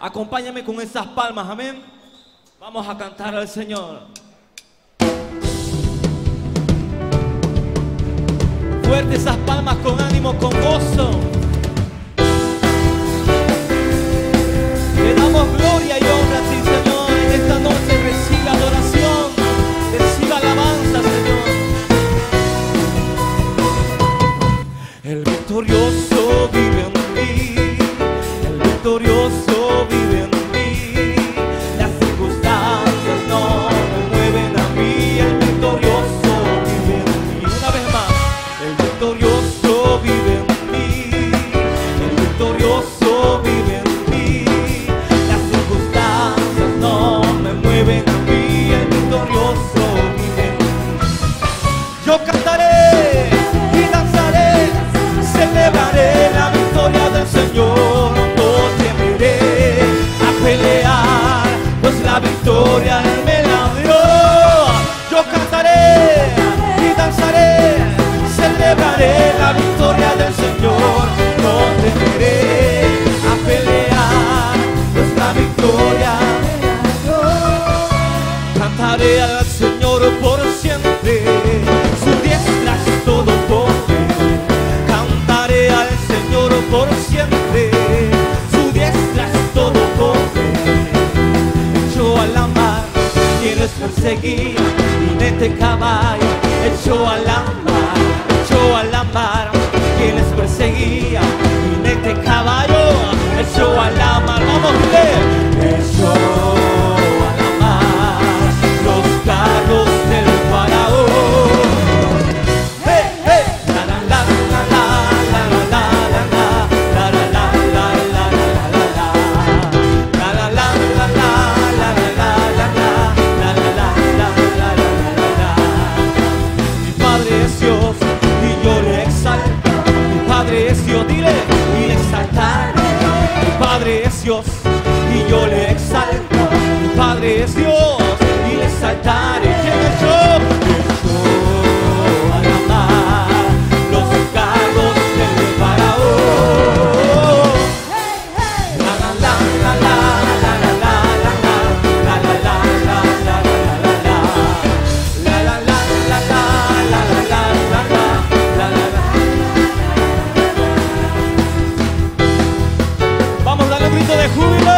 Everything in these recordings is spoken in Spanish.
Acompáñame con esas palmas, amén. Vamos a cantar al Señor. Fuerte esas palmas, con ánimo, con gozo. Le damos gloria y honra a ti, Señor. En esta noche recibe adoración, recibe alabanza, Señor. El victorioso vive en mí, el victorioso vive en mí. Las circunstancias no me mueven a mí, el victorioso vive en mí. Una vez más, el victorioso vive en mí, el victorioso vive en mí. Las circunstancias no me mueven a mí, el victorioso vive en mí. Yo cantaré y danzaré, celebraré la victoria del Señor. No temeré a pelear, pues la victoria Él me la dio. Yo cantaré y danzaré, celebraré la victoria del Señor. No temeré a pelear, pues la victoria me la dio. Cantaré al Señor por siempre, su diestra es todo poder. Cantaré al Señor por siempre, su diestra es todo poder. Echó a la mar quienes perseguían, jinete caballo. Echó a la mar quienes perseguían, jinete caballo. Echó a la mar, vamos a ver. Echó a la mar los carros del faraón. Hey, hey, la la la la la la la la la la la la la la la la la la. Mi Padre es Dios y yo le exalto. Mi Padre es Dios, dile, y le exaltaré. Mi Padre es Dios y yo le exalto. Mi Padre es Dios y le exaltaré. ¿Quién echó? Echó a la mar los carros del faraón. La la la la la la la la la la la la la la la la la. Vamos a darle un grito de júbilo.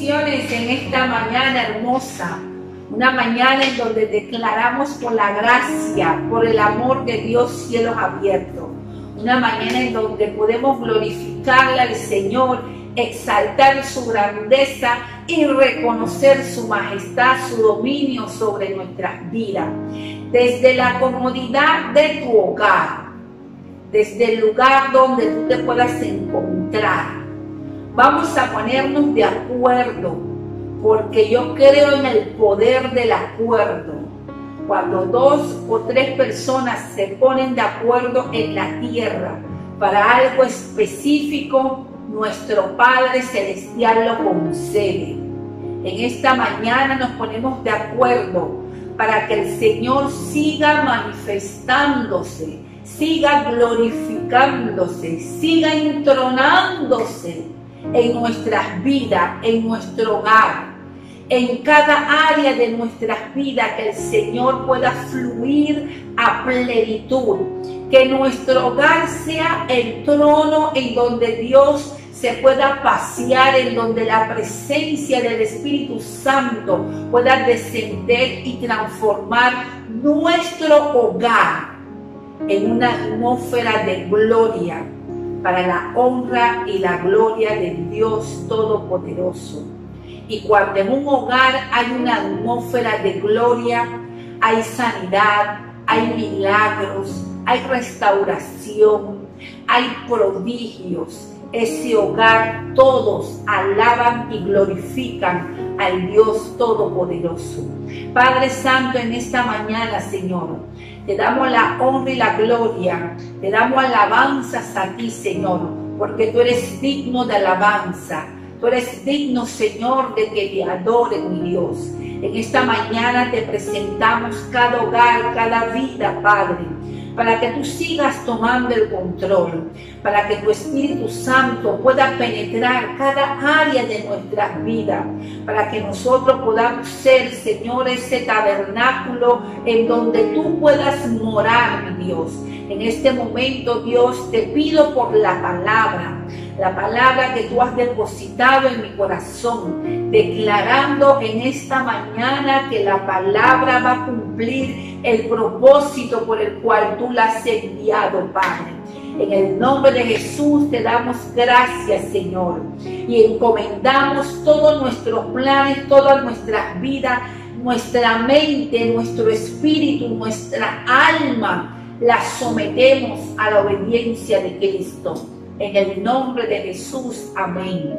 bendiciones en esta mañana hermosa, una mañana en donde declaramos por la gracia, por el amor de Dios, cielos abiertos, una mañana en donde podemos glorificarle al Señor, exaltar su grandeza y reconocer su majestad, su dominio sobre nuestras vidas, desde la comodidad de tu hogar, desde el lugar donde tú te puedas encontrar. Vamos a ponernos de acuerdo, porque yo creo en el poder del acuerdo. Cuando 2 o 3 personas se ponen de acuerdo en la tierra para algo específico, nuestro Padre Celestial lo concede. En esta mañana nos ponemos de acuerdo para que el Señor siga manifestándose, siga glorificándose, siga entronándose en nuestras vidas, en nuestro hogar, en cada área de nuestras vidas, que el Señor pueda fluir a plenitud, que nuestro hogar sea el trono en donde Dios se pueda pasear, en donde la presencia del Espíritu Santo pueda descender y transformar nuestro hogar en una atmósfera de gloria, para la honra y la gloria de Dios Todopoderoso. Y cuando en un hogar hay una atmósfera de gloria, hay sanidad, hay milagros, hay restauración, hay prodigios. Ese hogar todos alaban y glorifican al Dios Todopoderoso. Padre Santo, en esta mañana, Señor, te damos la honra y la gloria, te damos alabanzas a ti, Señor, porque tú eres digno de alabanza. Tú eres digno, Señor, de que te adoren, mi Dios. En esta mañana te presentamos cada hogar, cada vida, Padre, para que tú sigas tomando el control, para que tu Espíritu Santo pueda penetrar cada área de nuestras vidas, para que nosotros podamos ser, Señor, ese tabernáculo en donde tú puedas morar, mi Dios. En este momento, Dios, te pido por la palabra que tú has depositado en mi corazón, declarando en esta mañana que la palabra va a cumplir el propósito por el cual tú la has enviado, Padre. En el nombre de Jesús te damos gracias, Señor, y encomendamos todos nuestros planes, todas nuestras vidas, nuestra mente, nuestro espíritu, nuestra alma, la sometemos a la obediencia de Cristo. En el nombre de Jesús, amén.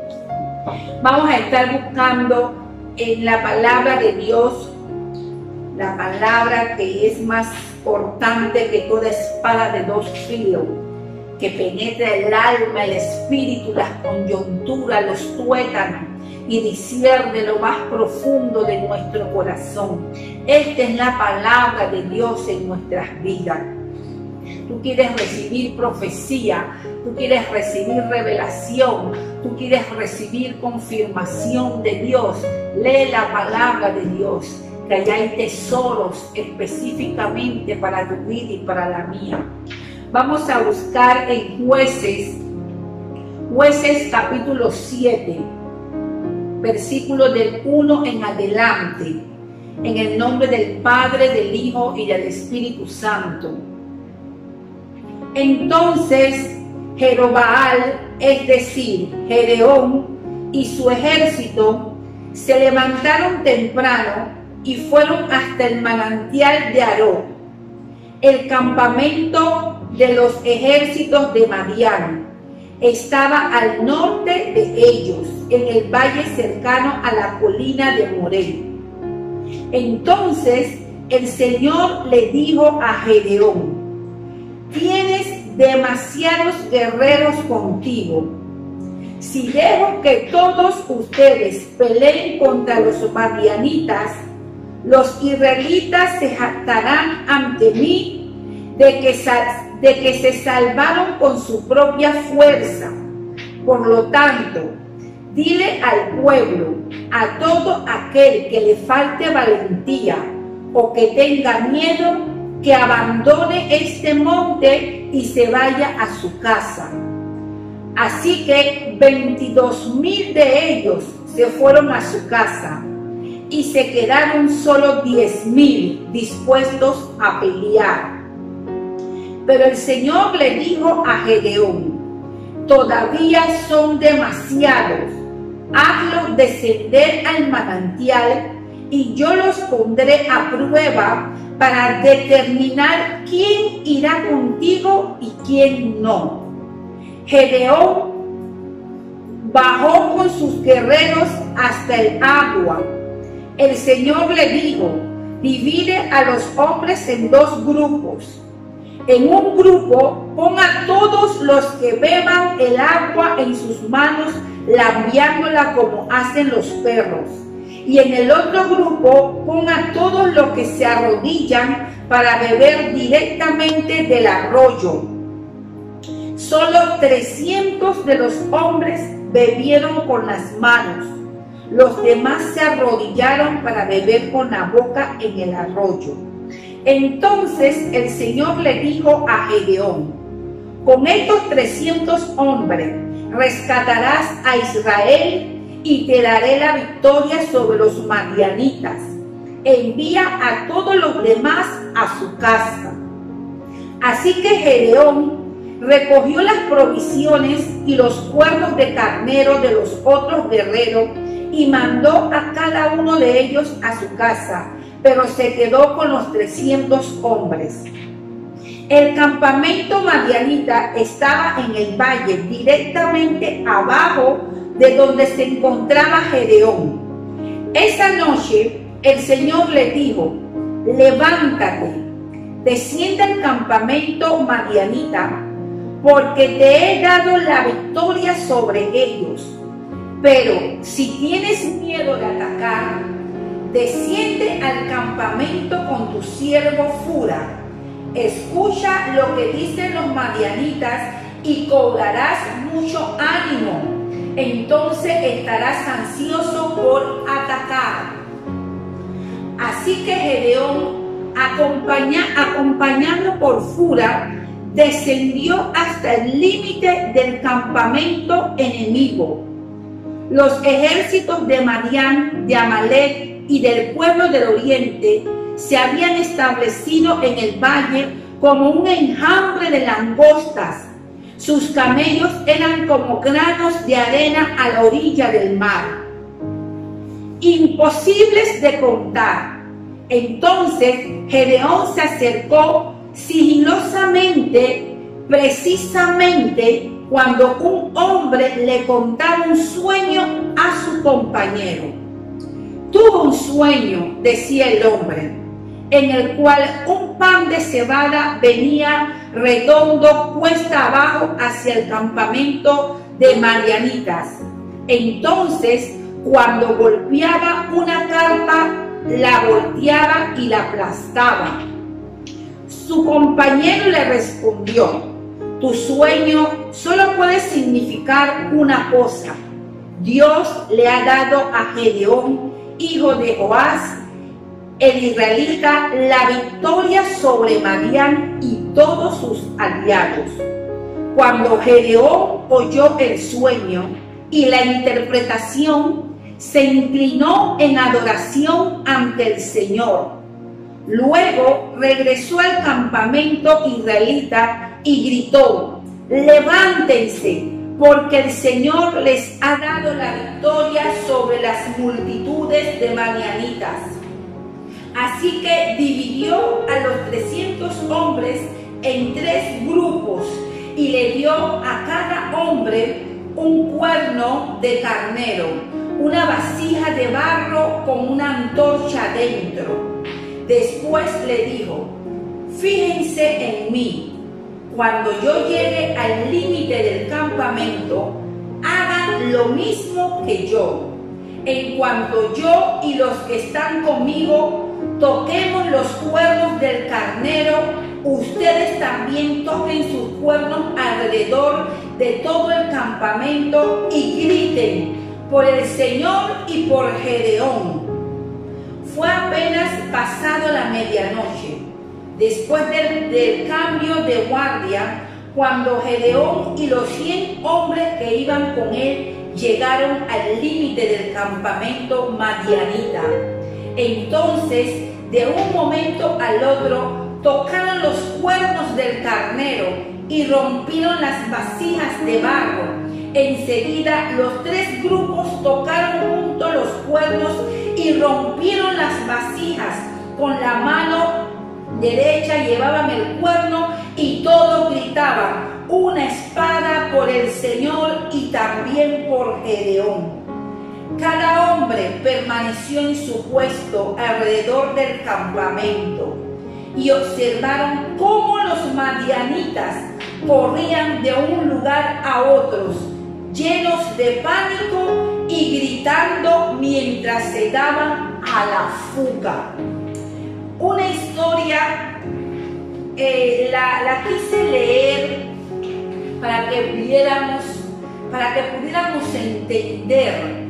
Vamos a estar buscando en la palabra de Dios, la palabra que es más cortante que toda espada de 2 filos, que penetra el alma, el espíritu, las coyunturas, los tuétanos, y discierne lo más profundo de nuestro corazón. Esta es la palabra de Dios en nuestras vidas. Tú quieres recibir profecía, tú quieres recibir revelación, tú quieres recibir confirmación de Dios. Lee la palabra de Dios, que allá hay tesoros específicamente para tu vida y para la mía. Vamos a buscar en Jueces capítulo 7, versículos del 1 en adelante, en el nombre del Padre, del Hijo y del Espíritu Santo. Entonces Jerobaal, es decir, Gedeón y su ejército, se levantaron temprano y fueron hasta el manantial de Aró, el campamento de los ejércitos de Madián. Estaba al norte de ellos, en el valle cercano a la colina de Moré. Entonces el Señor le dijo a Gedeón: tienes demasiados guerreros contigo. Si dejo que todos ustedes peleen contra los madianitas, los israelitas se jactarán ante mí de que se salvaron con su propia fuerza. Por lo tanto, dile al pueblo, a todo aquel que le falte valentía o que tenga miedo, que abandone este monte y se vaya a su casa. Así que 22,000 de ellos se fueron a su casa y se quedaron solo 10,000 dispuestos a pelear. Pero el Señor le dijo a Gedeón: todavía son demasiados, hazlos descender al manantial y yo los pondré a prueba para determinar quién irá contigo y quién no. Gedeón bajó con sus guerreros hasta el agua. El Señor le dijo: divide a los hombres en 2 grupos. En un grupo pon a todos los que beban el agua en sus manos, lambiándola como hacen los perros. Y en el otro grupo pon a todos los que se arrodillan para beber directamente del arroyo. Solo 300 de los hombres bebieron con las manos. Los demás se arrodillaron para beber con la boca en el arroyo. Entonces el Señor le dijo a Gedeón: con estos 300 hombres rescatarás a Israel y te daré la victoria sobre los madianitas. Envía a todos los demás a su casa. Así que Gedeón recogió las provisiones y los cuernos de carnero de los otros guerreros y mandó a cada uno de ellos a su casa, pero se quedó con los 300 hombres. El campamento madianita estaba en el valle, directamente abajo de donde se encontraba Gedeón. Esa noche el Señor le dijo: levántate, desciende al campamento madianita, porque te he dado la victoria sobre ellos. Pero si tienes miedo de atacar, desciende al campamento con tu siervo Fura. Escucha lo que dicen los madianitas y cobrarás mucho ánimo. Entonces estarás ansioso por atacar. Así que Gedeón, acompañado por Fura, descendió hasta el límite del campamento enemigo. Los ejércitos de Madián, de Amalek y del pueblo del oriente se habían establecido en el valle como un enjambre de langostas. Sus camellos eran como granos de arena a la orilla del mar, imposibles de contar. Entonces Gedeón se acercó sigilosamente, precisamente cuando un hombre le contaba un sueño a su compañero. Tuvo un sueño, decía el hombre, en el cual un pan de cebada venía redondo cuesta abajo hacia el campamento de madianitas. Entonces, cuando golpeaba una carpa, la volteaba y la aplastaba. Su compañero le respondió: tu sueño solo puede significar una cosa. Dios le ha dado a Gedeón, hijo de Joás, el israelita, la victoria sobre Madián y todos sus aliados. Cuando Gedeón oyó el sueño y la interpretación, se inclinó en adoración ante el Señor. Luego regresó al campamento israelita y gritó: levántense, porque el Señor les ha dado la victoria sobre las multitudes de madianitas. Así que dividió a los 300 hombres en 3 grupos y le dio a cada hombre un cuerno de carnero, una vasija de barro con una antorcha dentro. Después le dijo: fíjense en mí, cuando yo llegue al límite del campamento, hagan lo mismo que yo. En cuanto yo y los que están conmigo toquemos los cuernos del carnero, ustedes también toquen sus cuernos alrededor de todo el campamento y griten por el Señor y por Gedeón. Fue apenas pasado la medianoche, después del cambio de guardia, cuando Gedeón y los 100 hombres que iban con él llegaron al límite del campamento madianita. Entonces, de un momento al otro, tocaron los cuernos del carnero y rompieron las vasijas de barro. Enseguida los tres grupos tocaron juntos los cuernos y rompieron las vasijas. Con la mano derecha llevaban el cuerno y todos gritaban: una espada por el Señor y también por Gedeón. Cada hombre permaneció en su puesto alrededor del campamento y observaron cómo los madianitas corrían de un lugar a otro, llenos de pánico y gritando mientras se daban a la fuga. Una historia, la quise leer para que pudiéramos entender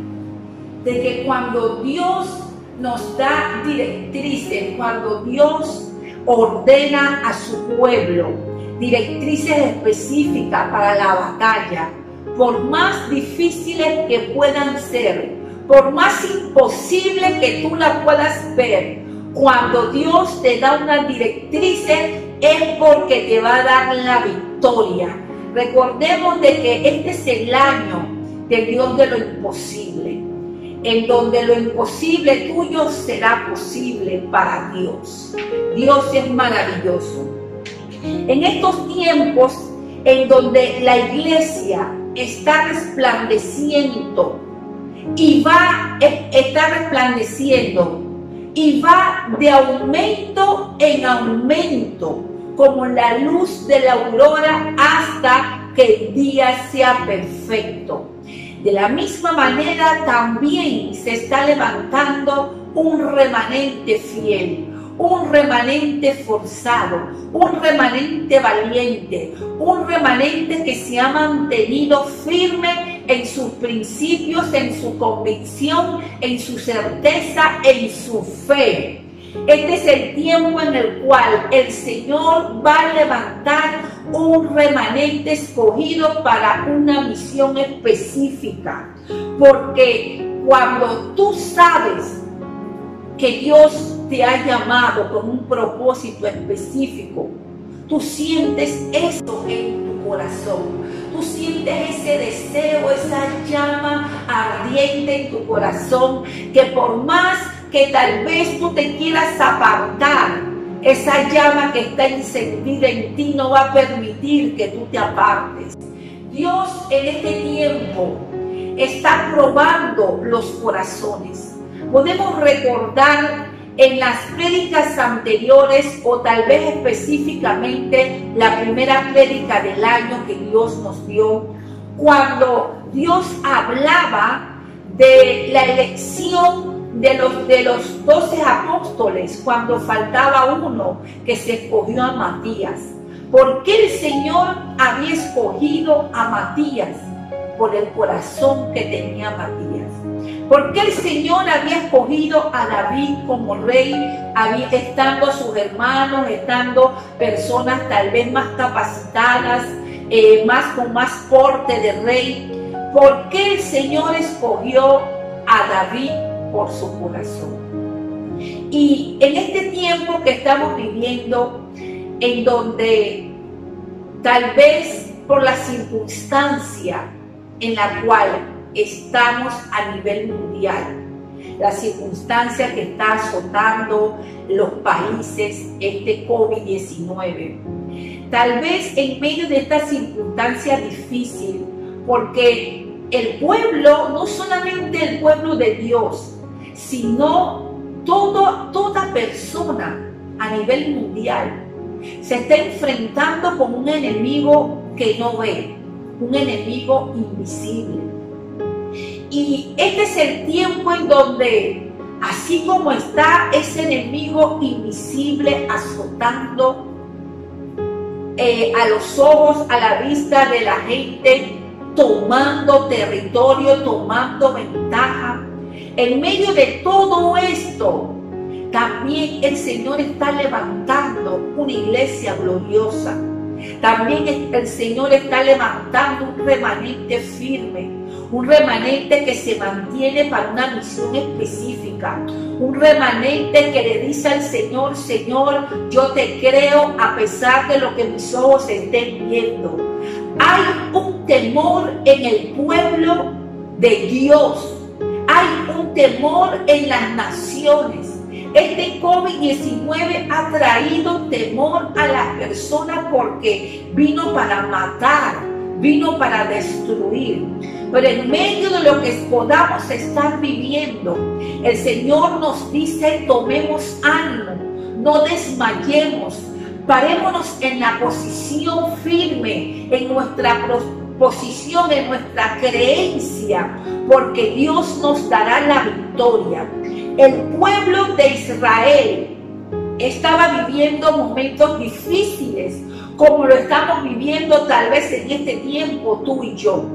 de que cuando Dios nos da directrices, cuando Dios ordena a su pueblo directrices específicas para la batalla, por más difíciles que puedan ser, por más imposible que tú la puedas ver, cuando Dios te da unas directrices es porque te va a dar la victoria. Recordemos de que este es el año del Dios de lo imposible, en donde lo imposible tuyo será posible para Dios. Dios es maravilloso. En estos tiempos en donde la iglesia está resplandeciendo y está resplandeciendo y va de aumento en aumento, como la luz de la aurora, hasta que el día sea perfecto. De la misma manera también se está levantando un remanente fiel, un remanente forzado, un remanente valiente, un remanente que se ha mantenido firme en sus principios, en su convicción, en su certeza, en su fe. Este es el tiempo en el cual el Señor va a levantar un remanente escogido para una misión específica. Porque cuando tú sabes que Dios te ha llamado con un propósito específico, tú sientes eso en tu corazón. Tú sientes ese deseo, esa llama ardiente en tu corazón, que por más que tal vez tú te quieras apartar, esa llama que está encendida en ti no va a permitir que tú te apartes. Dios en este tiempo está probando los corazones. Podemos recordar en las prédicas anteriores, o tal vez específicamente la primera prédica del año que Dios nos dio, cuando Dios hablaba de la elección de los 12 apóstoles, cuando faltaba uno, que se escogió a Matías. ¿Por qué el Señor había escogido a Matías? Por el corazón que tenía Matías. ¿Por qué el Señor había escogido a David como rey, estando sus hermanos, estando personas tal vez más capacitadas, con más porte de rey? ¿Por qué el Señor escogió a David? Por su corazón. Y en este tiempo que estamos viviendo, en donde tal vez por la circunstancia en la cual estamos a nivel mundial, la circunstancia que está azotando los países, este COVID-19, tal vez en medio de esta circunstancia difícil, porque el pueblo, no solamente el pueblo de Dios, sino toda persona a nivel mundial se está enfrentando con un enemigo que no ve, un enemigo invisible. Y este es el tiempo en donde, así como está ese enemigo invisible azotando a los ojos, a la vista de la gente, tomando territorio, tomando ventaja, en medio de todo esto, también el Señor está levantando una iglesia gloriosa. También el Señor está levantando un remanente firme, un remanente que se mantiene para una misión específica, un remanente que le dice al Señor: Señor, yo te creo a pesar de lo que mis ojos estén viendo. Hay un temor en el pueblo de Dios, hay un temor en las naciones. Este COVID-19 ha traído temor a las personas porque vino para matar, vino para destruir. Pero en medio de lo que podamos estar viviendo, el Señor nos dice: tomemos ánimo, no desmayemos, parémonos en la posición firme, en nuestra posición, en nuestra creencia, porque Dios nos dará la victoria. El pueblo de Israel estaba viviendo momentos difíciles, como lo estamos viviendo tal vez en este tiempo tú y yo.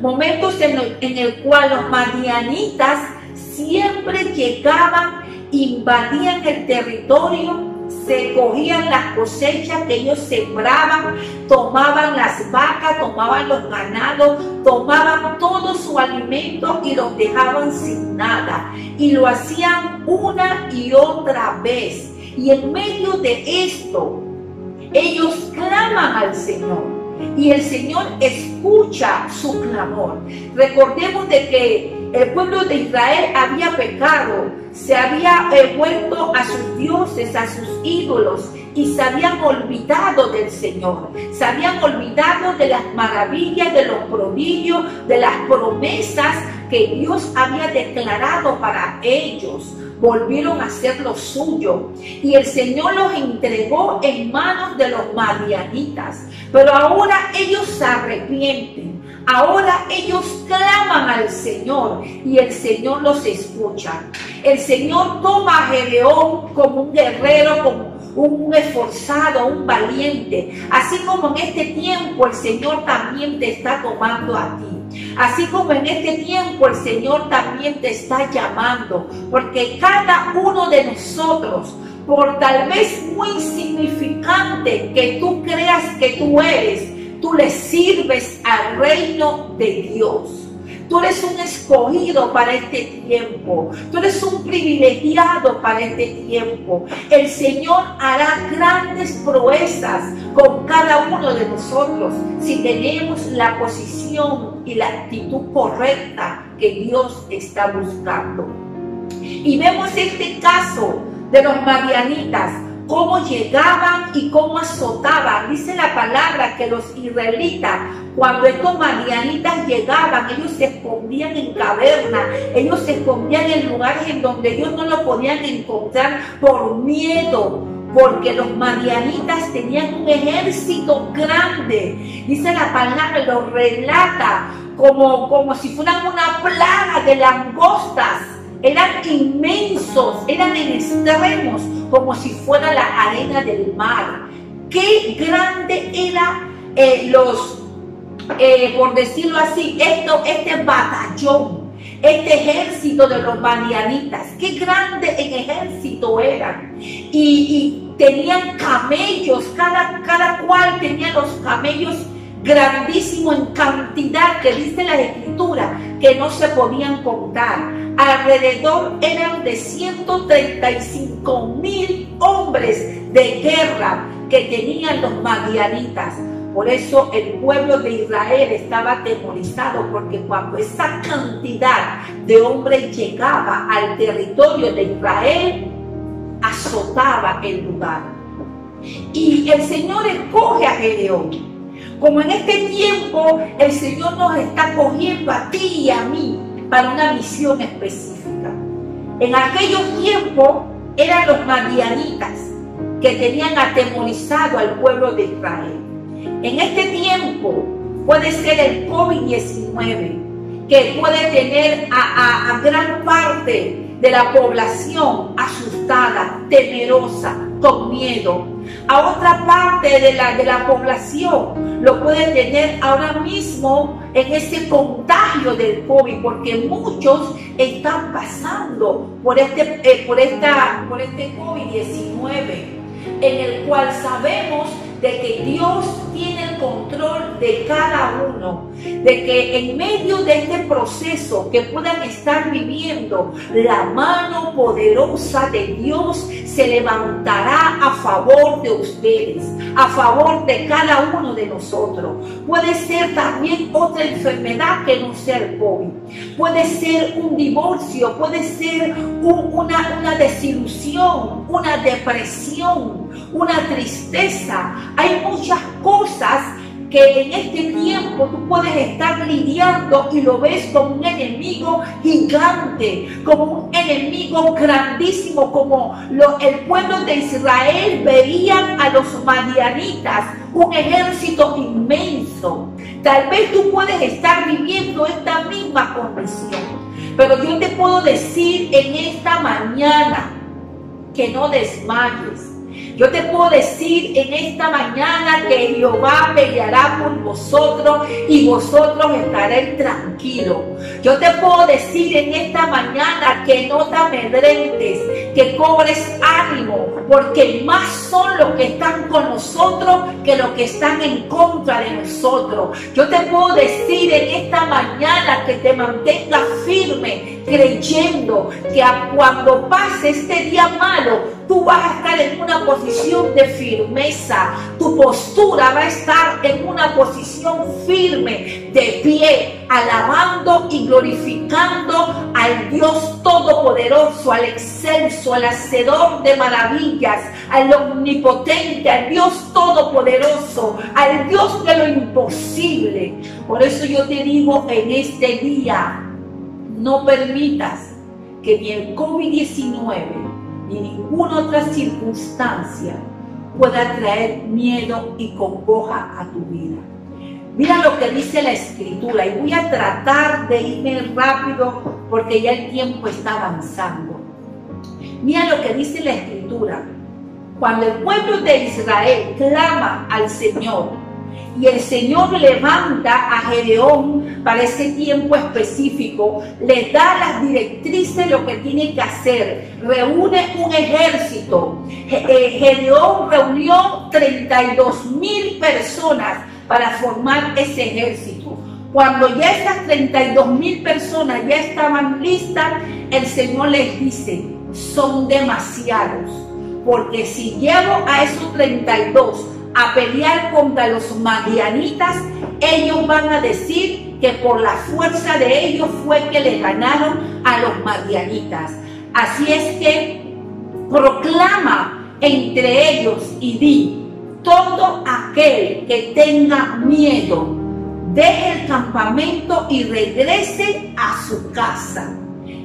Momentos en el cual los madianitas siempre llegaban, invadían el territorio, se cogían las cosechas que ellos sembraban, tomaban las vacas, tomaban los ganados, tomaban todo su alimento y los dejaban sin nada. Y lo hacían una y otra vez. Y en medio de esto, ellos claman al Señor. Y el Señor escucha su clamor. Recordemos de que el pueblo de Israel había pecado, se había vuelto a sus dioses, a sus ídolos, y se habían olvidado del Señor, se habían olvidado de las maravillas, de los prodigios, de las promesas que Dios había declarado para ellos. Volvieron a hacer lo suyo y el Señor los entregó en manos de los madianitas. Pero ahora ellos se arrepienten, ahora ellos claman al Señor y el Señor los escucha. El Señor toma a Gedeón como un guerrero, como un esforzado, un valiente. Así como en este tiempo el Señor también te está tomando a ti. Así como en este tiempo el Señor también te está llamando, porque cada uno de nosotros, por tal vez muy insignificante que tú creas que tú eres, tú le sirves al reino de Dios. Tú eres un escogido para este tiempo. Tú eres un privilegiado para este tiempo. El Señor hará grandes proezas con cada uno de nosotros si tenemos la posición y la actitud correcta que Dios está buscando. Y vemos este caso de los madianitas, cómo llegaban y cómo azotaban. Dice la palabra que los israelitas, cuando estos madianitas llegaban, ellos se escondían en cavernas, ellos se escondían en lugares en donde ellos no lo podían encontrar por miedo, porque los madianitas tenían un ejército grande. Dice la palabra, lo relata como si fueran una plaga de langostas. Eran inmensos, eran en extremos, como si fuera la arena del mar. Qué grande era por decirlo así, este batallón, este ejército de los madianitas. Qué grande en ejército eran. Y tenían camellos, cada cual tenía los camellos grandísimos en cantidad, que dice la Escritura que no se podían contar. Alrededor eran de 135,000 hombres de guerra que tenían los madianitas. Por eso el pueblo de Israel estaba atemorizado, porque cuando esa cantidad de hombres llegaba al territorio de Israel, azotaba el lugar. Y el Señor escoge a Gedeón. Como en este tiempo el Señor nos está cogiendo a ti y a mí para una misión específica. En aquellos tiempos eran los madianitas que tenían atemorizado al pueblo de Israel. En este tiempo puede ser el COVID-19 que puede tener a gran parte de la población asustada, temerosa, con miedo. A otra parte de la población lo puede tener ahora mismo en ese contagio del COVID, porque muchos están pasando por este COVID-19, en el cual sabemos de que Dios tiene el control de cada uno, de que en medio de este proceso que puedan estar viviendo, la mano poderosa de Dios se levantará a favor de ustedes, a favor de cada uno de nosotros. Puede ser también otra enfermedad que no sea el COVID, puede ser un divorcio, puede ser una desilusión, una depresión, una tristeza. Hay muchas cosas que en este tiempo tú puedes estar lidiando y lo ves como un enemigo gigante, como un enemigo grandísimo, como el pueblo de Israel veían a los madianitas, un ejército inmenso. Tal vez tú puedes estar viviendo esta misma condición, pero yo te puedo decir en esta mañana que no desmayes. Yo te puedo decir en esta mañana que Jehová peleará por vosotros y vosotros estaréis tranquilos. Yo te puedo decir en esta mañana que no te amedrentes, que cobres ánimo, porque más son los que están con nosotros que los que están en contra de nosotros. Yo te puedo decir en esta mañana que te mantengas firme, creyendo que cuando pase este día malo, tú vas a estar en una posición de firmeza, tu postura va a estar en una posición firme, de pie, alabando y glorificando al Dios Todopoderoso, al excelso, al hacedor de maravillas, al omnipotente, al Dios Todopoderoso, al Dios de lo imposible. Por eso yo te digo en este día, no permitas que ni el COVID-19 ni ninguna otra circunstancia pueda traer miedo y congoja a tu vida. Mira lo que dice la Escritura, y voy a tratar de irme rápido porque ya el tiempo está avanzando. Mira lo que dice la Escritura. Cuando el pueblo de Israel clama al Señor, y el Señor levanta a Gedeón para ese tiempo específico, les da las directrices de lo que tiene que hacer, reúne un ejército. Gedeón reunió 32,000 personas para formar ese ejército. Cuando ya estas 32,000 personas ya estaban listas, el Señor les dice, son demasiados, porque si llevo a esos 32 a pelear contra los madianitas, ellos van a decir que por la fuerza de ellos fue que le ganaron a los madianitas. Así es que proclama entre ellos y di, todo aquel que tenga miedo, deje el campamento y regrese a su casa.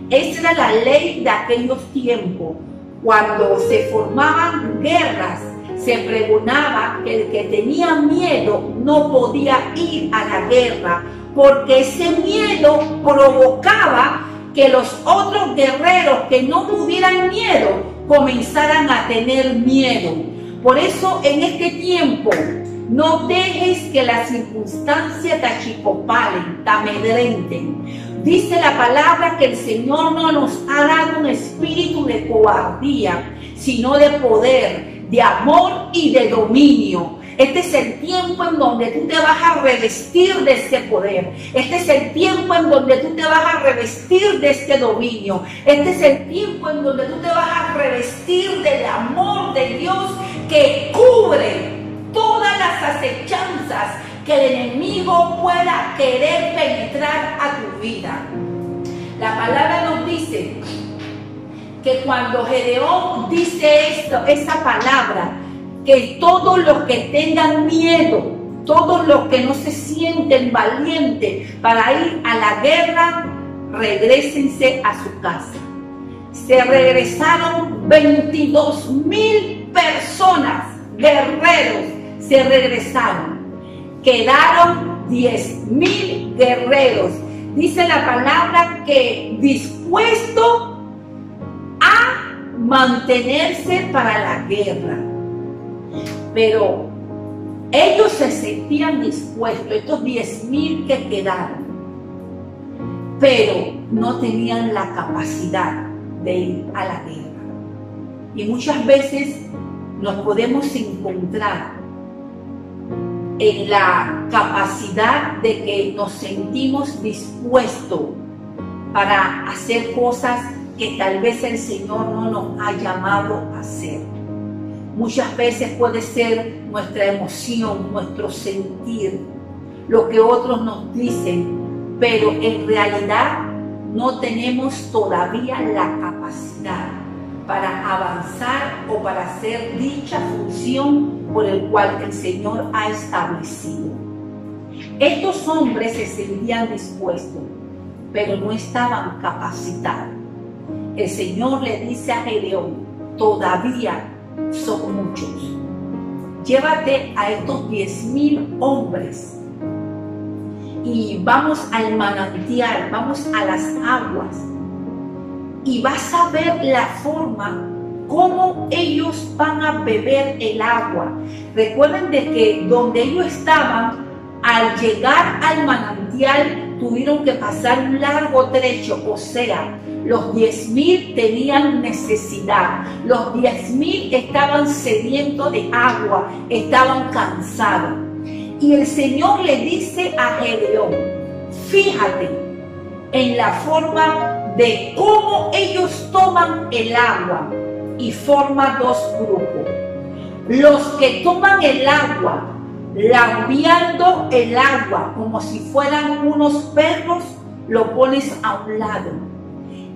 Esa era la ley de aquellos tiempos. Cuando se formaban guerras, se pregonaba que el que tenía miedo no podía ir a la guerra, porque ese miedo provocaba que los otros guerreros que no tuvieran miedo comenzaran a tener miedo. Por eso en este tiempo no dejes que las circunstancias te achicopalen, te amedrenten. Dice la palabra que el Señor no nos ha dado un espíritu de cobardía, sino de poder, de amor y de dominio. Este es el tiempo en donde tú te vas a revestir de este poder. Este es el tiempo en donde tú te vas a revestir de este dominio. Este es el tiempo en donde tú te vas a revestir del amor de Dios que cubre todas las acechanzas que el enemigo pueda querer penetrar a tu vida. La palabra nos dice que cuando Gedeón dice esa palabra, que todos los que tengan miedo, todos los que no se sienten valientes para ir a la guerra, regrésense a su casa. Se regresaron 22,000 personas, guerreros, se regresaron. Quedaron 10,000 guerreros. Dice la palabra que dispuesto a mantenerse para la guerra. Pero ellos se sentían dispuestos, estos 10,000 que quedaron, pero no tenían la capacidad de ir a la guerra. Y muchas veces nos podemos encontrar en la capacidad de que nos sentimos dispuestos para hacer cosas que tal vez el Señor no nos ha llamado a hacer. Muchas veces puede ser nuestra emoción, nuestro sentir, lo que otros nos dicen, pero en realidad no tenemos todavía la capacidad para avanzar o para hacer dicha función por el cual el Señor ha establecido. Estos hombres se sentían dispuestos, pero no estaban capacitados. El Señor le dice a Gedeón: todavía son muchos. Llévate a estos 10,000 hombres y vamos al manantial, vamos a las aguas, y vas a ver la forma cómo ellos van a beber el agua. Recuerden de que donde ellos estaban, al llegar al manantial, tuvieron que pasar un largo trecho, o sea, los 10,000 tenían necesidad, los 10,000 estaban sedientos de agua, estaban cansados. Y el Señor le dice a Gedeón: fíjate en la forma de cómo ellos toman el agua, y forma dos grupos. Los que toman el agua, lambiando el agua como si fueran unos perros, lo pones a un lado.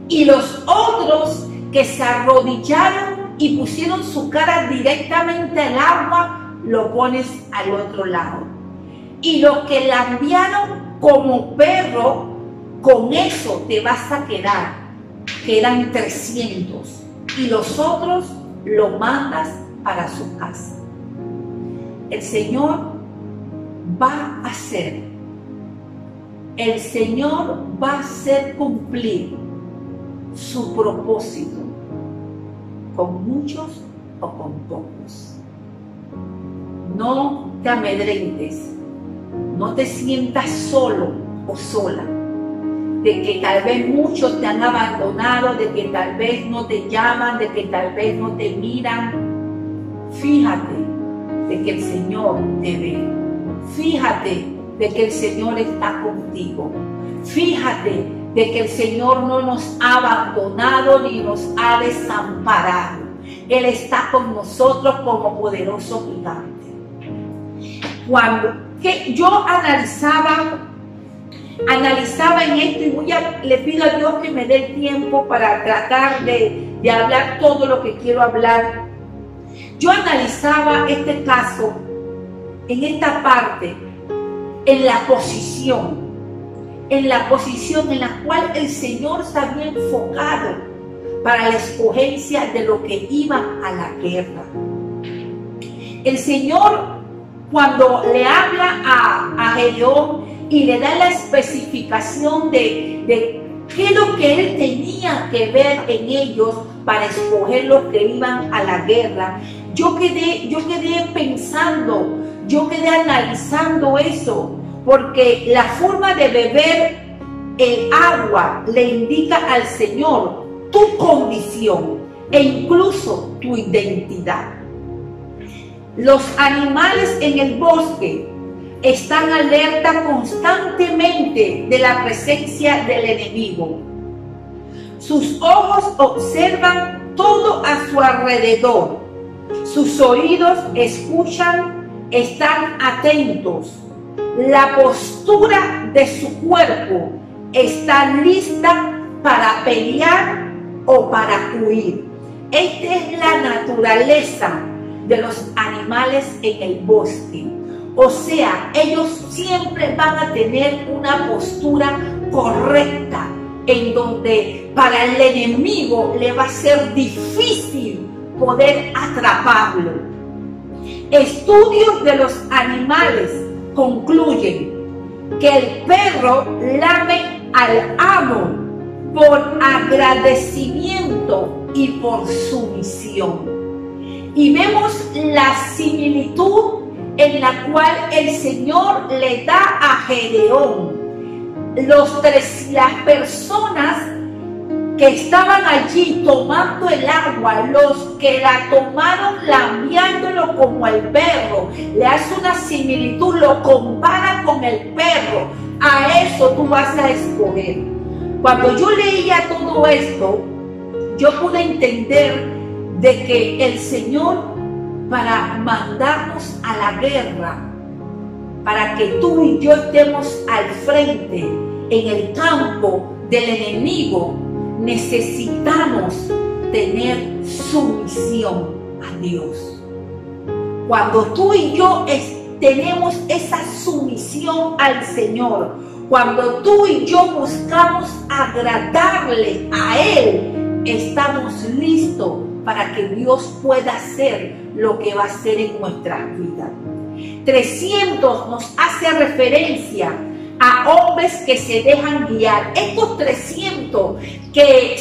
Y los otros que se arrodillaron y pusieron su cara directamente al agua, lo pones al otro lado. Y los que lambiaron como perro, con eso te vas a quedar. Quedan 300. Y los otros lo mandas para su casa. El Señor va a hacer. El Señor va a hacer cumplir su propósito, con muchos o con pocos. No te amedrentes, no te sientas solo o sola, de que tal vez muchos te han abandonado, de que tal vez no te llaman, de que tal vez no te miran. Fíjate de que el Señor te ve. Fíjate de que el Señor está contigo. Fíjate de que el Señor no nos ha abandonado ni nos ha desamparado. Él está con nosotros como poderoso gigante. Cuando yo analizaba en esto, y le pido a Dios que me dé el tiempo para tratar de hablar todo lo que quiero hablar. Yo analizaba este caso en esta parte, en la posición en la cual el Señor se había enfocado para la escogencia de lo que iban a la guerra. El Señor, cuando le habla a Gedeón y le da la especificación de qué es lo que él tenía que ver en ellos para escoger los que iban a la guerra, yo quedé pensando, yo quedé analizando eso, porque la forma de beber el agua le indica al Señor tu condición e incluso tu identidad. Los animales en el bosque están alerta constantemente de la presencia del enemigo. Sus ojos observan todo a su alrededor. Sus oídos escuchan, están atentos. La postura de su cuerpo está lista para pelear o para huir. Esta es la naturaleza de los animales en el bosque. O sea, ellos siempre van a tener una postura correcta, en donde para el enemigo le va a ser difícil poder atraparlo. Estudios de los animales concluyen que el perro lame al amo por agradecimiento y por sumisión. Y vemos la similitud en la cual el Señor le da a Gedeón las personas que estaban allí tomando el agua, los que la tomaron lambiándolo como el perro, le hace una similitud, lo compara con el perro. A eso tú vas a escoger. Cuando yo leía todo esto, yo pude entender de que el Señor, para mandarnos a la guerra, para que tú y yo estemos al frente en el campo del enemigo, necesitamos tener sumisión a Dios. Cuando tú y yo tenemos esa sumisión al Señor, cuando tú y yo buscamos agradarle a Él, estamos listos para que Dios pueda hacer lo que va a hacer en nuestras vidas. 300 nos hace referencia a hombres que se dejan guiar. Estos 300 que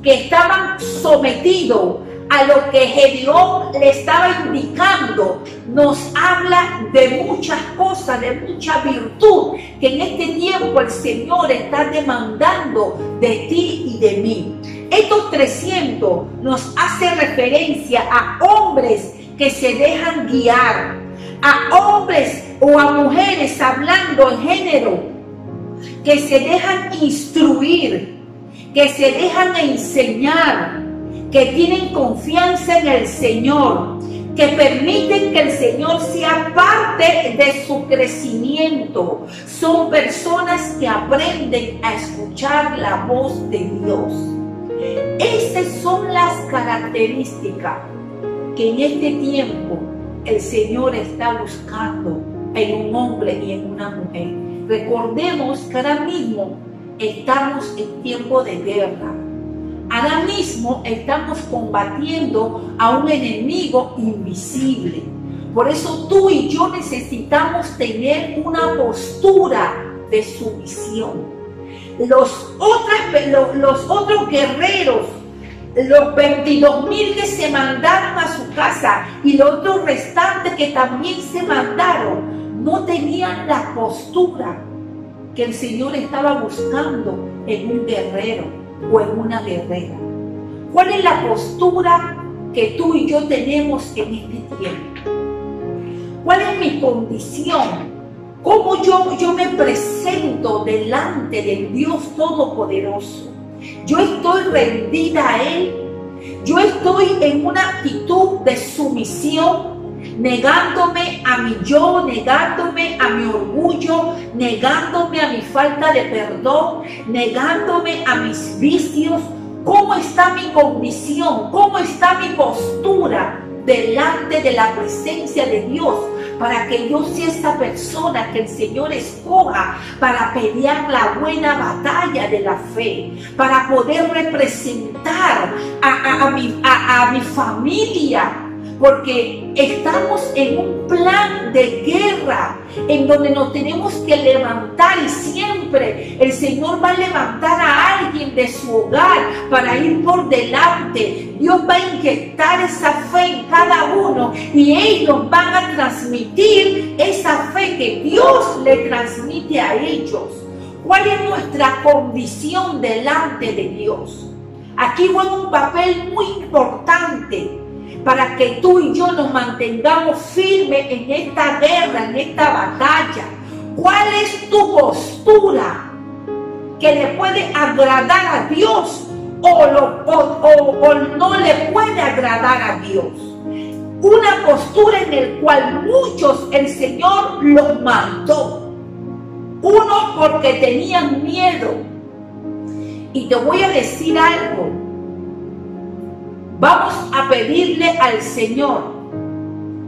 estaban sometidos a lo que Gedeón le estaba indicando, nos habla de muchas cosas, de mucha virtud que en este tiempo el Señor está demandando de ti y de mí. Estos 300 nos hace referencia a hombres que se dejan guiar, a hombres o a mujeres, hablando en género, que se dejan instruir, que se dejan enseñar, que tienen confianza en el Señor, que permiten que el Señor sea parte de su crecimiento. Son personas que aprenden a escuchar la voz de Dios. Estas son las características que en este tiempo el Señor está buscando en un hombre y en una mujer. Recordemos que ahora mismo estamos en tiempo de guerra. Ahora mismo estamos combatiendo a un enemigo invisible. Por eso tú y yo necesitamos tener una postura de sumisión. Los otros guerreros, los 22,000 que se mandaron a su casa y los otros restantes que también se mandaron, no tenían la postura que el Señor estaba buscando en un guerrero o en una guerrera. ¿Cuál es la postura que tú y yo tenemos en este tiempo? ¿Cuál es mi condición? ¿Cómo yo me presento delante del Dios Todopoderoso? Yo estoy rendida a Él. Yo estoy en una actitud de sumisión, negándome a mi yo, negándome a mi orgullo, negándome a mi falta de perdón, negándome a mis vicios. ¿Cómo está mi condición? ¿Cómo está mi postura delante de la presencia de Dios? Para que yo sea esa persona que el Señor escoja para pelear la buena batalla de la fe, para poder representar a mi familia, porque estamos en un plan de guerra en donde nos tenemos que levantar, y siempre el Señor va a levantar a alguien de su hogar para ir por delante. Dios va a inyectar esa fe en cada uno y ellos van a transmitir esa fe que Dios le transmite a ellos. ¿Cuál es nuestra condición delante de Dios? Aquí juega un papel muy importante para que tú y yo nos mantengamos firmes en esta guerra, en esta batalla. ¿Cuál es tu postura que le puede agradar a Dios o no le puede agradar a Dios? Una postura en la cual muchos el Señor los mandó. Unos porque tenían miedo. Y te voy a decir algo. Vamos a pedirle al Señor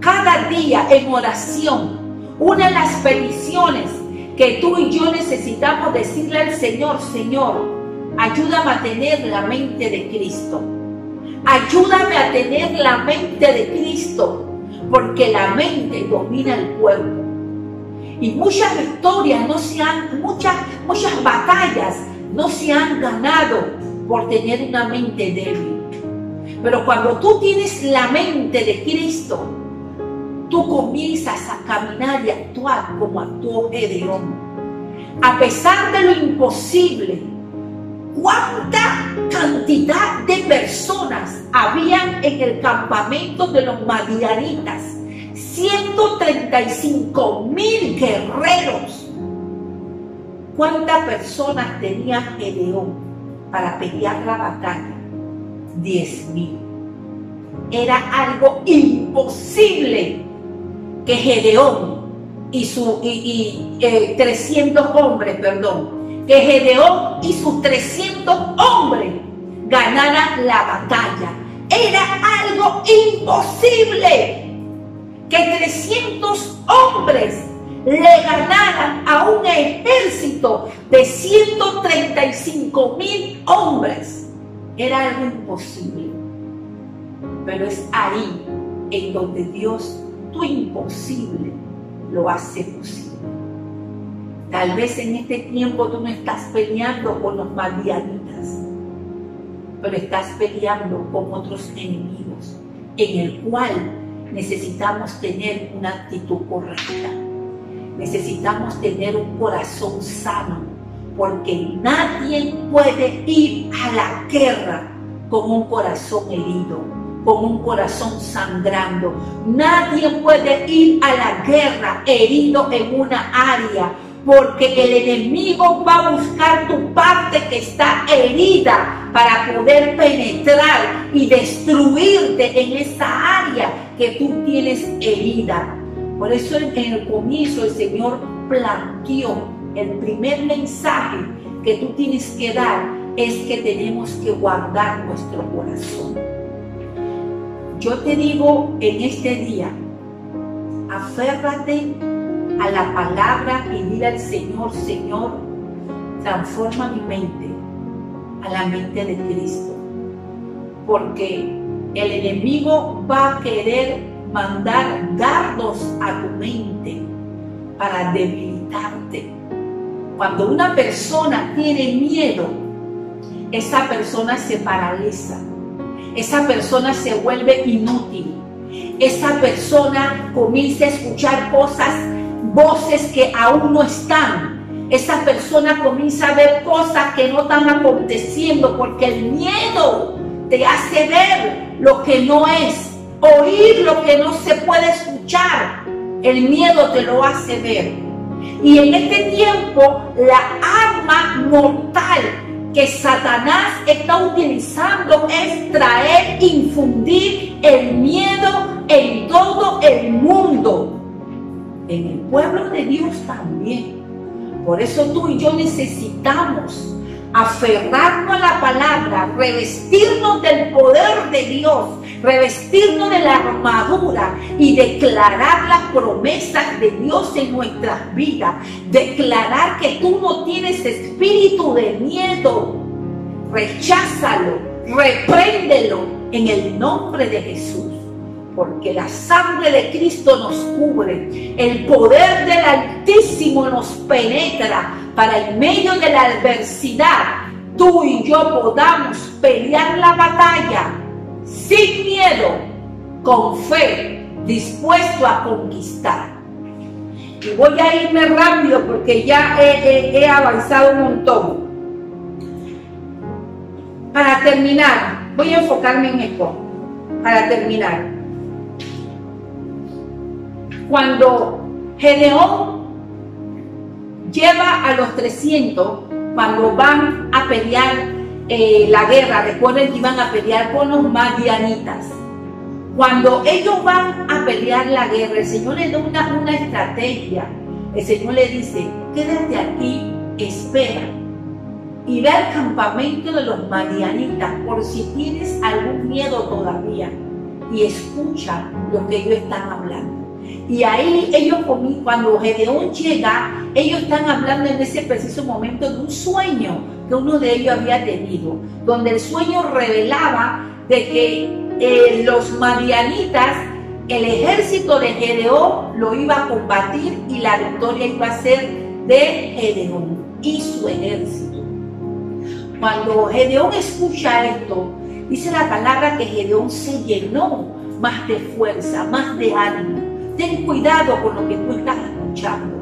cada día en oración. Una de las peticiones que tú y yo necesitamos decirle al Señor: Señor, ayúdame a tener la mente de Cristo. Ayúdame a tener la mente de Cristo, porque la mente domina el cuerpo. Y muchas victorias muchas batallas no se han ganado por tener una mente débil. Pero cuando tú tienes la mente de Cristo, tú comienzas a caminar y actuar como actuó Gedeón. A pesar de lo imposible, ¿Cuánta cantidad de personas habían en el campamento de los madianitas? 135,000 guerreros. ¿Cuántas personas tenía Gedeón para pelear la batalla? 10,000. Era algo imposible que Gedeón y 300 hombres, que Gedeón y sus 300 hombres ganaran la batalla. Era algo imposible que 300 hombres le ganaran a un ejército de 135,000 hombres. Era algo imposible. Pero es ahí en donde Dios, tu imposible, lo hace posible. Tal vez en este tiempo tú no estás peleando con los madianitas, pero estás peleando con otros enemigos, en el cual necesitamos tener una actitud correcta. Necesitamos tener un corazón sano, porque nadie puede ir a la guerra con un corazón herido, con un corazón sangrando. Nadie puede ir a la guerra herido en una área, porque el enemigo va a buscar tu parte que está herida para poder penetrar y destruirte en esa área que tú tienes herida. Por eso en el comienzo el Señor planteó el primer mensaje que tú tienes que dar es que tenemos que guardar nuestro corazón. Yo te digo en este día, aférrate a la palabra y dile al Señor: Señor, transforma mi mente a la mente de Cristo, porque el enemigo va a querer mandar dardos a tu mente para debilitarte. Cuando una persona tiene miedo, esa persona se paraliza, esa persona se vuelve inútil, esa persona comienza a escuchar voces que aún no están. Esa persona comienza a ver cosas que no están aconteciendo, porque el miedo te hace ver lo que no es, oír lo que no se puede escuchar. El miedo te lo hace ver. Y en este tiempo, la arma mortal que Satanás está utilizando es traer, infundir el miedo en todo el mundo. En el pueblo de Dios también. Por eso tú y yo necesitamos aferrarnos a la palabra, revestirnos del poder de Dios, revestirnos de la armadura y declarar las promesas de Dios en nuestras vidas. Declarar que tú no tienes espíritu de miedo. Recházalo, repréndelo en el nombre de Jesús. Porque la sangre de Cristo nos cubre, el poder del Altísimo nos penetra para en medio de la adversidad tú y yo podamos pelear la batalla sin miedo, con fe, dispuesto a conquistar. Y voy a irme rápido porque ya he avanzado un montón. Para terminar, voy a enfocarme en esto. Para terminar, cuando Gedeón lleva a los 300, cuando van a pelear la guerra, recuerden que iban a pelear con los madianitas. Cuando ellos van a pelear la guerra, el Señor le da una estrategia. El Señor le dice: quédate aquí, espera y ve al campamento de los madianitas por si tienes algún miedo todavía, y escucha lo que ellos están hablando. Y ahí ellos, cuando Gedeón llega, ellos están hablando en ese preciso momento de un sueño que uno de ellos había tenido, donde el sueño revelaba de que los madianitas, el ejército de Gedeón lo iba a combatir y la victoria iba a ser de Gedeón y su ejército. Cuando Gedeón escucha esto, dice la palabra que Gedeón se llenó más de fuerza, más de ánimo. Ten cuidado con lo que tú estás escuchando,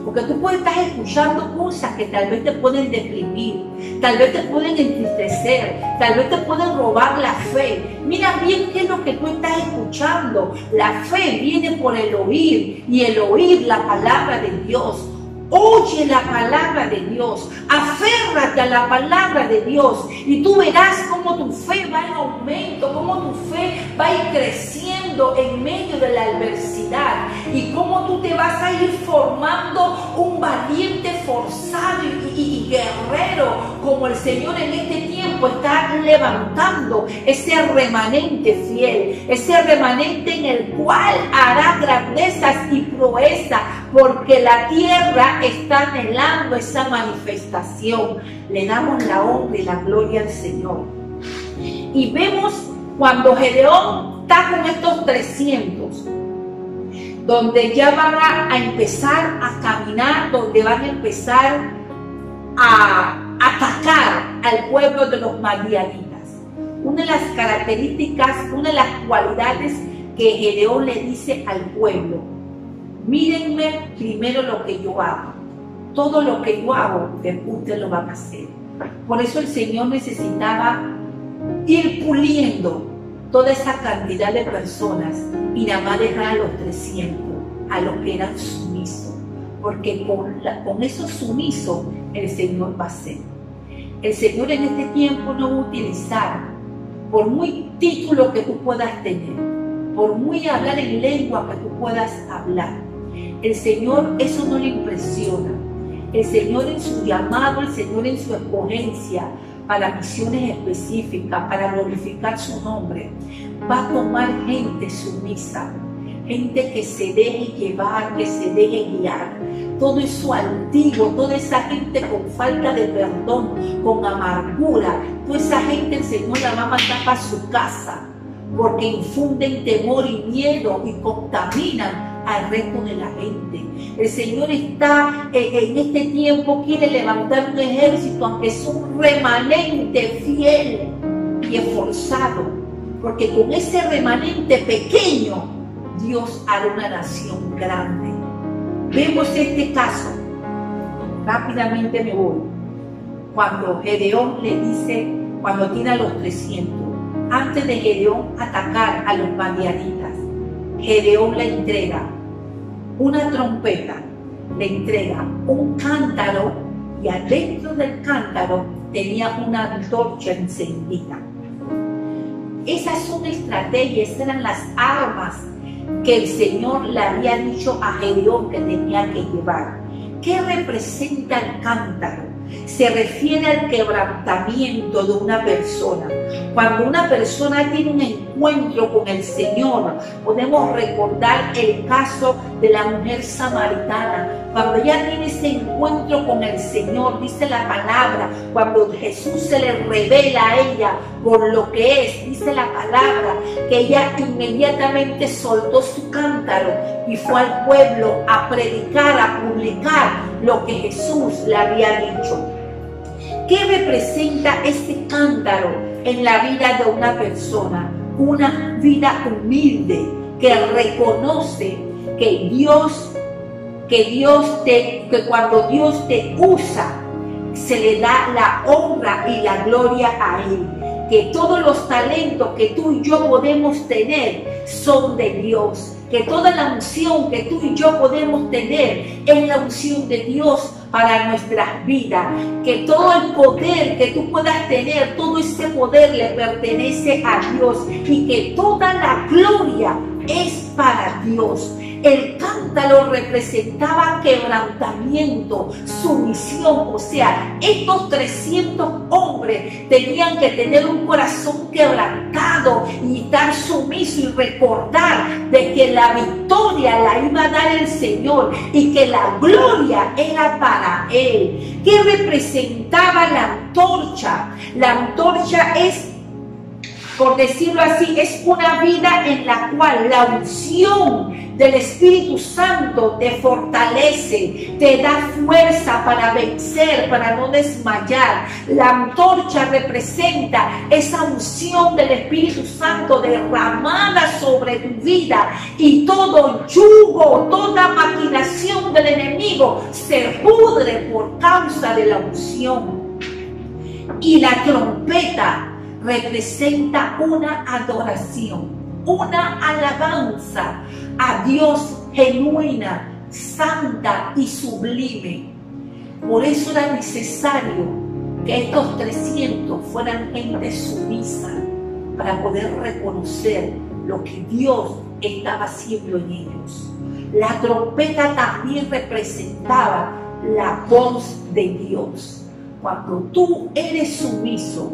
Porque tú puedes estar escuchando cosas que tal vez te pueden deprimir, tal vez te pueden entristecer, tal vez te pueden robar la fe. Mira bien qué es lo que tú estás escuchando. La fe viene por el oír, y el oír la palabra de Dios. Oye la palabra de Dios, aférrate a la palabra de Dios y tú verás cómo tu fe va en aumento, cómo tu fe va a ir creciendo en medio de la adversidad y cómo tú te vas a ir formando un valiente, forzado y guerrero, como el Señor en este tiempo está levantando ese remanente fiel, ese remanente en el cual hará grandezas y proezas, porque la tierra está anhelando esa manifestación. Le damos la honra y la gloria al Señor. Y vemos cuando Gedeón está con estos 300, donde ya van a empezar a caminar, donde van a empezar a atacar al pueblo de los madianitas. Una de las características, una de las cualidades que Gedeón le dice al pueblo: mírenme primero lo que yo hago. Todo lo que yo hago, ustedes lo van a hacer. Por eso el Señor necesitaba ir puliendo toda esa cantidad de personas y nada más dejar a los 300, a los que eran sumisos. Porque con esos sumisos el Señor va a hacer. El Señor en este tiempo no va a utilizar, por muy título que tú puedas tener, por muy hablar en lengua que tú puedas hablar, el Señor eso no le impresiona. El Señor en su llamado, el Señor en su escogencia para misiones específicas, para glorificar su nombre, va a tomar gente sumisa, gente que se deje llevar, que se deje guiar. Todo eso antiguo, toda esa gente con falta de perdón, con amargura, toda esa gente el Señor la va a mandar para su casa, porque infunden temor y miedo y contaminan al resto de la gente. El Señor está en este tiempo, quiere levantar un ejército, aunque es un remanente fiel y esforzado, porque con ese remanente pequeño Dios hará una nación grande. Vemos este caso, rápidamente me voy, cuando Gedeón le dice, cuando tiene a los 300, antes de Gedeón atacar a los madianitas, Gedeón le entrega una trompeta, le entrega un cántaro, y adentro del cántaro tenía una antorcha encendida. Esas son estrategias, esas eran las armas que el Señor le había dicho a Gedeón que tenía que llevar. ¿Qué representa el cántaro? Se refiere al quebrantamiento de una persona. Cuando una persona tiene un encuentro con el Señor, podemos recordar el caso de la mujer samaritana. Cuando ella tiene ese encuentro con el Señor, dice la palabra, cuando Jesús se le revela a ella por lo que es, dice la palabra, que ella inmediatamente soltó su cántaro y fue al pueblo a predicar, a publicar lo que Jesús le había dicho. ¿Qué representa este cántaro en la vida de una persona? Una vida humilde que reconoce que cuando Dios te usa, se le da la honra y la gloria a Él. Que todos los talentos que tú y yo podemos tener son de Dios. Que toda la unción que tú y yo podemos tener es la unción de Dios para nuestras vidas. Que todo el poder que tú puedas tener, todo ese poder le pertenece a Dios. Y que toda la gloria es para Dios. El cántaro representaba quebrantamiento, sumisión. O sea, estos 300 hombres tenían que tener un corazón quebrantado y estar sumiso y recordar de que la victoria la iba a dar el Señor y que la gloria era para Él. ¿Qué representaba la antorcha? La antorcha es por decirlo así, es una vida en la cual la unción del Espíritu Santo te fortalece, te da fuerza para vencer, para no desmayar. La antorcha representa esa unción del Espíritu Santo derramada sobre tu vida, y todo yugo, toda maquinación del enemigo se pudre por causa de la unción. Y la trompeta representa una adoración, una alabanza a Dios genuina, santa y sublime. Por eso era necesario que estos 300 fueran gente sumisa para poder reconocer lo que Dios estaba haciendo en ellos. La trompeta también representaba la voz de Dios. Cuando tú eres sumiso,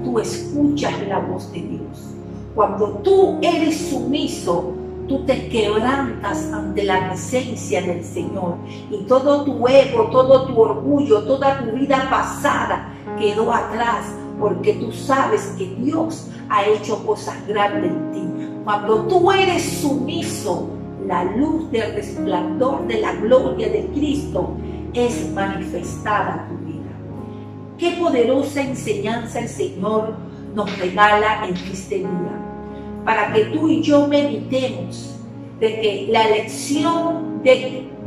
tú escuchas la voz de Dios. Cuando tú eres sumiso, tú te quebrantas ante la presencia del Señor, y todo tu ego, todo tu orgullo, toda tu vida pasada quedó atrás, porque tú sabes que Dios ha hecho cosas grandes en ti. Cuando tú eres sumiso, la luz del resplandor de la gloria de Cristo es manifestada en tu vida. Qué poderosa enseñanza el Señor nos regala en este día, para que tú y yo meditemos de que la elección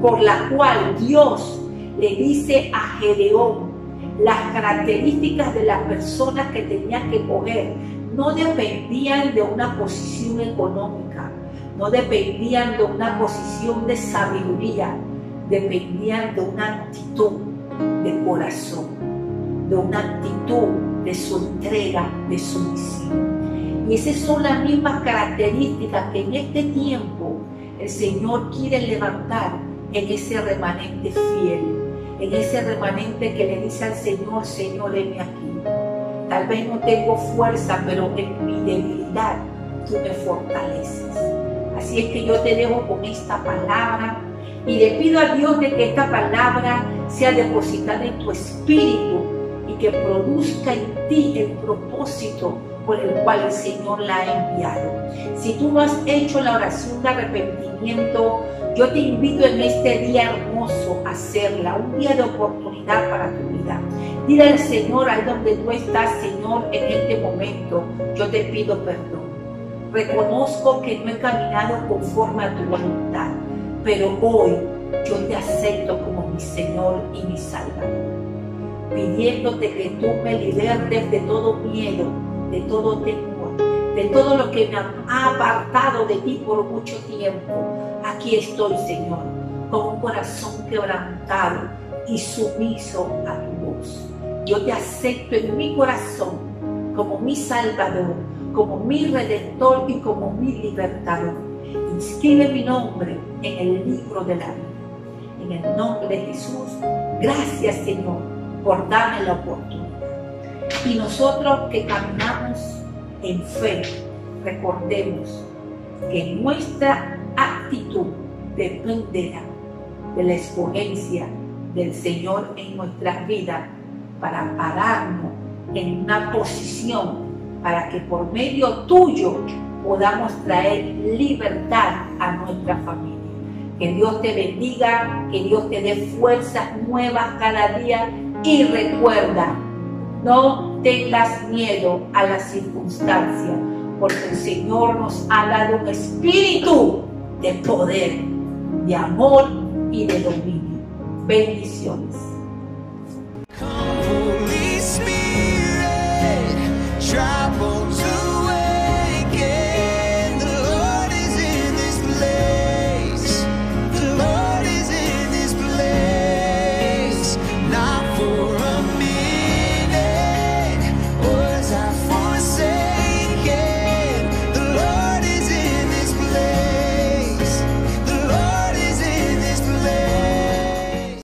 por la cual Dios le dice a Gedeón las características de las personas que tenía que coger, no dependían de una posición económica, no dependían de una posición de sabiduría, dependían de una actitud de corazón, de una actitud de su entrega, de su misión. Y esas son las mismas características que en este tiempo el Señor quiere levantar en ese remanente fiel, en ese remanente que le dice al Señor: Señor, heme aquí. Tal vez no tengo fuerza, pero en mi debilidad tú me fortaleces. Así es que yo te dejo con esta palabra, y le pido a Dios de que esta palabra sea depositada en tu espíritu y que produzca en ti el propósito por el cual el Señor la ha enviado. Si tú no has hecho la oración de arrepentimiento, yo te invito en este día hermoso a hacerla, un día de oportunidad para tu vida. Dile al Señor, ahí donde tú estás: Señor, en este momento yo te pido perdón. Reconozco que no he caminado conforme a tu voluntad, pero hoy yo te acepto como mi Señor y mi Salvador, pidiéndote que tú me libertes de todo miedo, de todo temor, de todo lo que me ha apartado de ti por mucho tiempo. Aquí estoy, Señor, con un corazón quebrantado y sumiso a tu voz. Yo te acepto en mi corazón como mi Salvador, como mi Redentor y como mi Libertador. Inscribe mi nombre en el libro de la vida. En el nombre de Jesús, gracias, Señor, por darme la oportunidad. Y nosotros que caminamos en fe, recordemos que nuestra actitud dependerá de la escogencia del Señor en nuestras vidas, para pararnos en una posición para que por medio tuyo podamos traer libertad a nuestra familia. Que Dios te bendiga, que Dios te dé fuerzas nuevas cada día, y recuerda, no tengas miedo a las circunstancias, porque el Señor nos ha dado un espíritu de poder, de amor y de dominio. Bendiciones.